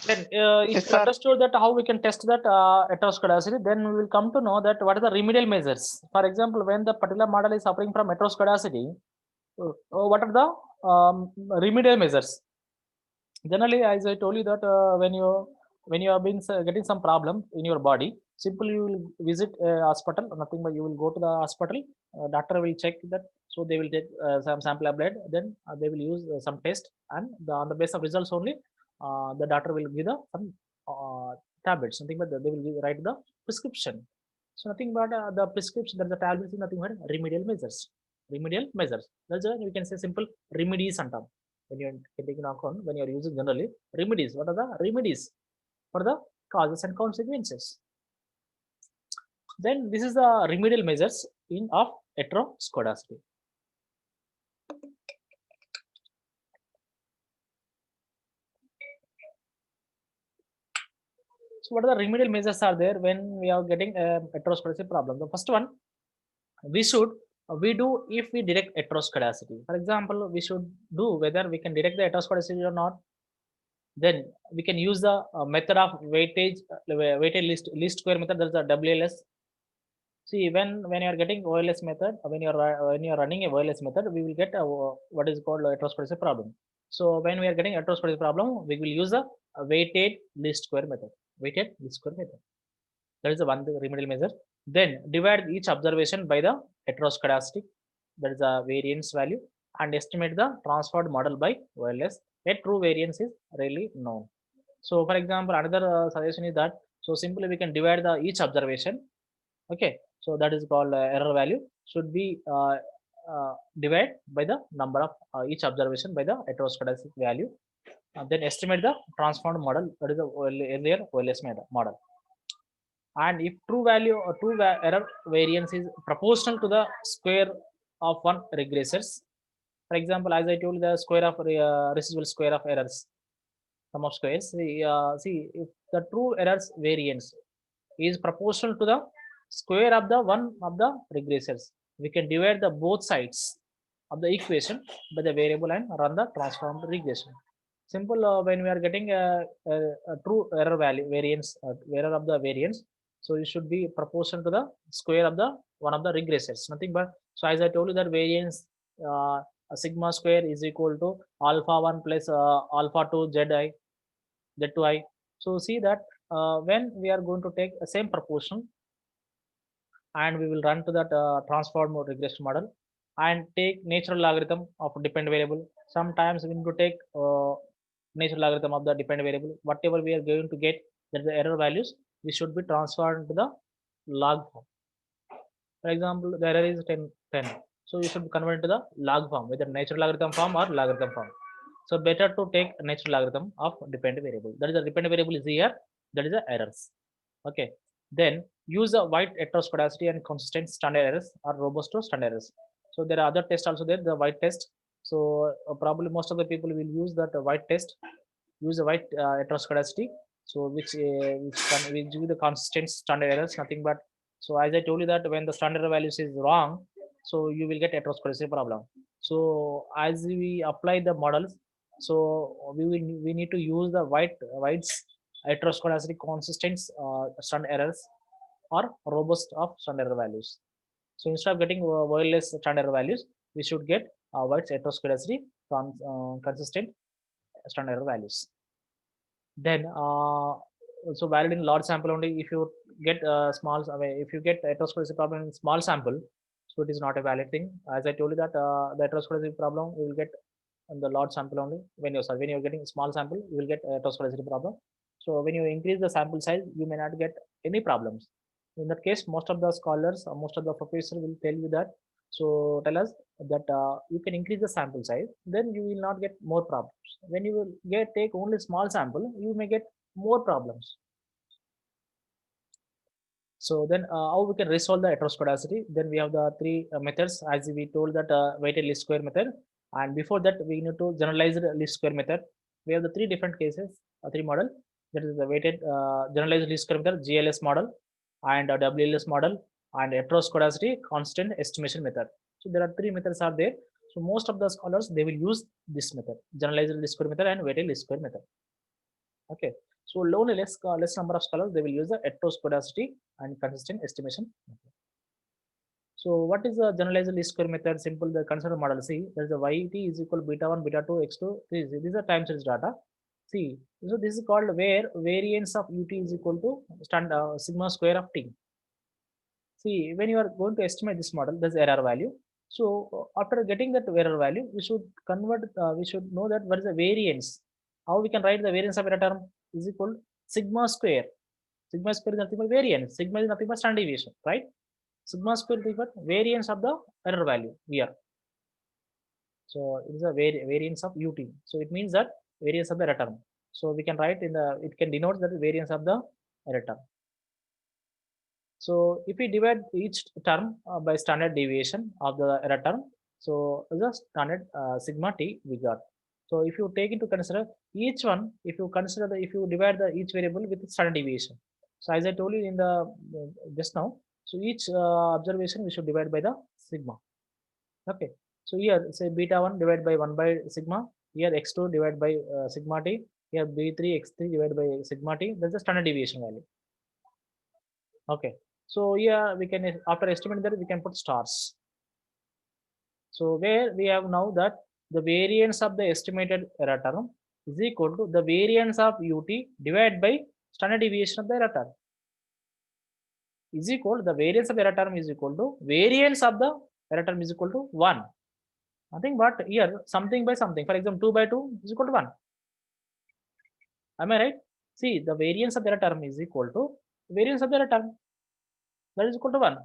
Then, if Yes, you sir. understood that how we can test that heteroscedasticity, then we will come to know that what are the remedial measures. For example, when the particular model is suffering from heteroscedasticity, what are the remedial measures? Generally, as I told you that when you have been getting some problem in your body, simply you will visit a hospital, nothing but you will go to the hospital, doctor will check that, so they will take some sample of blood, then they will use some test, and on the basis of results only, the doctor will give the some tablets, something but they will write the prescription. So nothing but the prescription, that the tablets is nothing but remedial measures. Remedial measures, that's why we can say simple remedies and term. When you're taking account, when you're using generally remedies, what are the remedies for the causes and consequences? Then this is the remedial measures in of heteroscedasticity. So what are the remedial measures are there when we are getting a heteroscedasticity problem? The first one, we should we do if we detect heteroscedasticity. For example, we should do whether we can detect the heteroscedasticity or not. Then we can use the method of weightage, weighted least square method, that's the WLS. See, when you are getting OLS method, when you are running a OLS method, we will get a, what is called a heteroscedasticity problem. So when we are getting heteroscedasticity problem, we will use a weighted least square method. Weighted least square method. That is the one remedial measure. Then divide each observation by the heteroscedastic, that is the variance value, and estimate the transferred model by OLS. A true variance is rarely known. So, for example, another suggestion is that, so simply we can divide the each observation. Okay, so that is called error value should be divide by the number of each observation by the heteroscedastic value, then estimate the transformed model, that is the earlier OLS model. And if true value or error variance is proportional to the square of one regressors, for example, as I told, the square of residual square of errors, sum of squares, see if the true errors variance is proportional to the square of the one of the regressors, we can divide the both sides of the equation by the variable and run the transformed regression. Simple, when we are getting a true error value variance, error of the variance, so it should be proportional to the square of the one of the regressors, nothing but, so as I told you that variance, uh, sigma square is equal to alpha 1 plus alpha 2 z2i. So see that when we are going to take the same proportion, and we will run to that transform regression model and take natural logarithm of dependent variable. Sometimes we need to take natural logarithm of the dependent variable. Whatever we are going to get, that the error values, we should be transferred to the log form. For example, the error is 10. So you should convert to the log form, whether natural logarithm form or logarithm form. So better to take natural logarithm of dependent variable. That is the dependent variable is here. That is the errors. Okay. Then use a white heteroscedasticity and consistent standard errors or robust standard errors. So there are other tests also there, the white test. So probably most of the people will use that white test, use a white heteroscedasticity. So which give the consistent standard errors, nothing but, so as I told you that when the standard values is wrong, so you will get heteroscedasticity problem. So as we apply the models, so we need to use the whites heteroscedasticity consistent standard errors or robust of standard error values. So instead of getting wireless standard error values, we should get whites heteroscedasticity consistent standard error values. Then so valid in large sample only. If you get small, if you get heteroscedasticity problem in small sample, so it is not a valid thing. As I told you that the heteroscedasticity problem we will get in the large sample only. When you're getting small sample, you will get heteroscedasticity problem. So when you increase the sample size, you may not get any problems. In that case, most of the scholars, most of the professors will tell you that. So tell us that you can increase the sample size, then you will not get more problems. When you will take only small sample, you may get more problems. So then how we can resolve the heteroscedasticity? Then we have the three methods, as we told that weighted least square method. And before that, we need to generalize the least square method. We have the three different cases, three model. That is the weighted generalized least square method, GLS model, and WLS model, and heteroscedasticity constant estimation method. So there are three methods are there. So most of the scholars they will use this method, generalized least square method and weighted least square method. Okay. So only less number of scholars they will use the heteroscedasticity and consistent estimation method. So what is the generalized least square method? Simple, the consider model. See, there is a yt is equal to beta 1, beta 2, x2. These are time series data. See, so this is called where variance of ut is equal to sigma square of t. See, when you are going to estimate this model, there's error value. So after getting that error value, we should convert. We should know that what is the variance. How we can write the variance of error term is equal to sigma square. Sigma square is nothing but variance. Sigma is nothing but standard deviation, right? Sigma square is equal to variance of the error value here. So it is a variance of ut. So it means that variance of the error term. So we can write in the, it can denote that variance of the error term. So if we divide each term by standard deviation of the error term, so the standard sigma t we got. So if you take into consider each one, if you consider the, if you divide the each variable with standard deviation. So as I told you in the just now, so each observation we should divide by the sigma. Okay. So here say beta 1 divided by 1 by sigma. Here x2 divided by sigma t. Here b3 x3 divided by sigma t. That's the standard deviation value. Okay. So here we can, after estimating that, we can put stars. So where we have now that the variance of the estimated error term is equal to the variance of ut divided by standard deviation of the error term is equal to the variance of error term is equal to variance of the error term is equal to 1. Nothing but here something by something. For example, 2 by 2 is equal to 1. Am I right? See, the variance of the error term is equal to variance of the error term, that is equal to 1.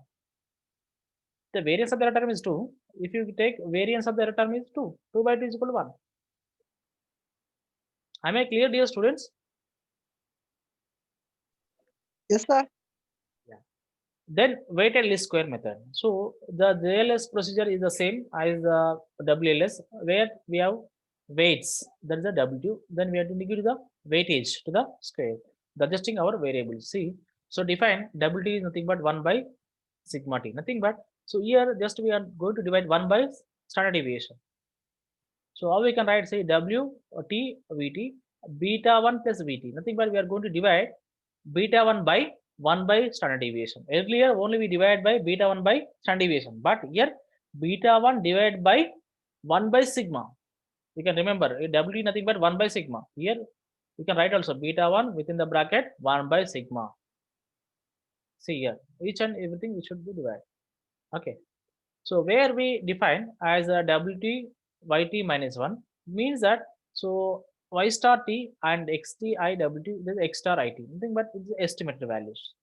The variance of the error term is 2. If you take variance of the error term is 2, 2 by 2 is equal to 1. Am I clear, dear students? Yes, sir. Yeah. Then weighted least square method. So the JLS procedure is the same as the WLS, where we have weights, that is the W. Then we have to give the weightage to the square, adjusting our variables. See, so define WT is nothing but 1 by sigma t, nothing but. So here just we are going to divide 1 by standard deviation. So how we can write, say W T Vt beta 1 plus Vt, nothing but we are going to divide beta 1 by standard deviation. Earlier only we divide by beta 1 by standard deviation, but here beta 1 divided by 1 by sigma. You can remember W nothing but 1 by sigma. Here you can write also beta 1 within the bracket 1 by sigma. See here, each and everything we should be divided. Okay. So where we define as a WT YT minus 1 means that, so Y star T and XT IWT, this is X star IT, nothing but it's estimated values.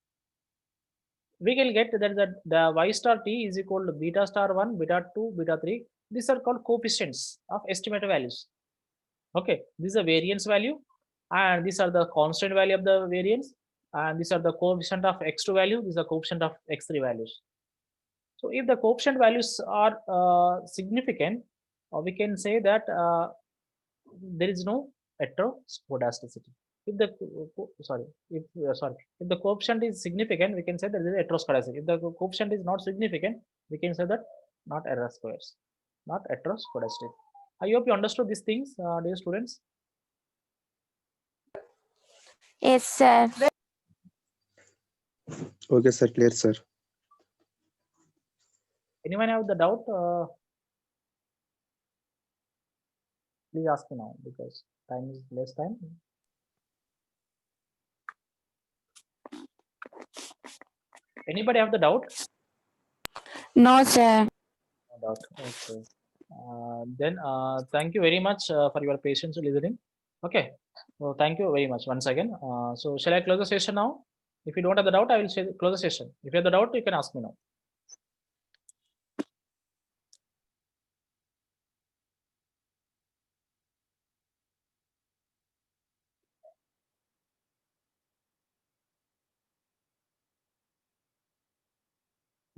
We can get that the Y star T is equal to beta star 1, beta 2, beta 3. These are called coefficients of estimated values. Okay, this is a variance value, and these are the constant value of the variance, and these are the coefficient of x2 value, these are coefficient of x3 values. So if the coefficient values are significant, we can say that there is no heteroscedasticity. If the if the coefficient is significant, we can say that there is heteroscedasticity. If the coefficient is not significant, we can say that not error squares, not heteroscedasticity. I hope you understood these things, dear students. Yes, sir. Okay, sir. Clear, sir. Anyone have the doubt? Please ask me now because time is less time. Anybody have the doubt? No, sir. No doubt. Okay. Then thank you very much for your patience listening. Okay. So thank you very much once again. So shall I close the session now? If you don't have the doubt, I will say close the session. If you have the doubt, you can ask me now.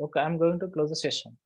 Okay, I'm going to close the session.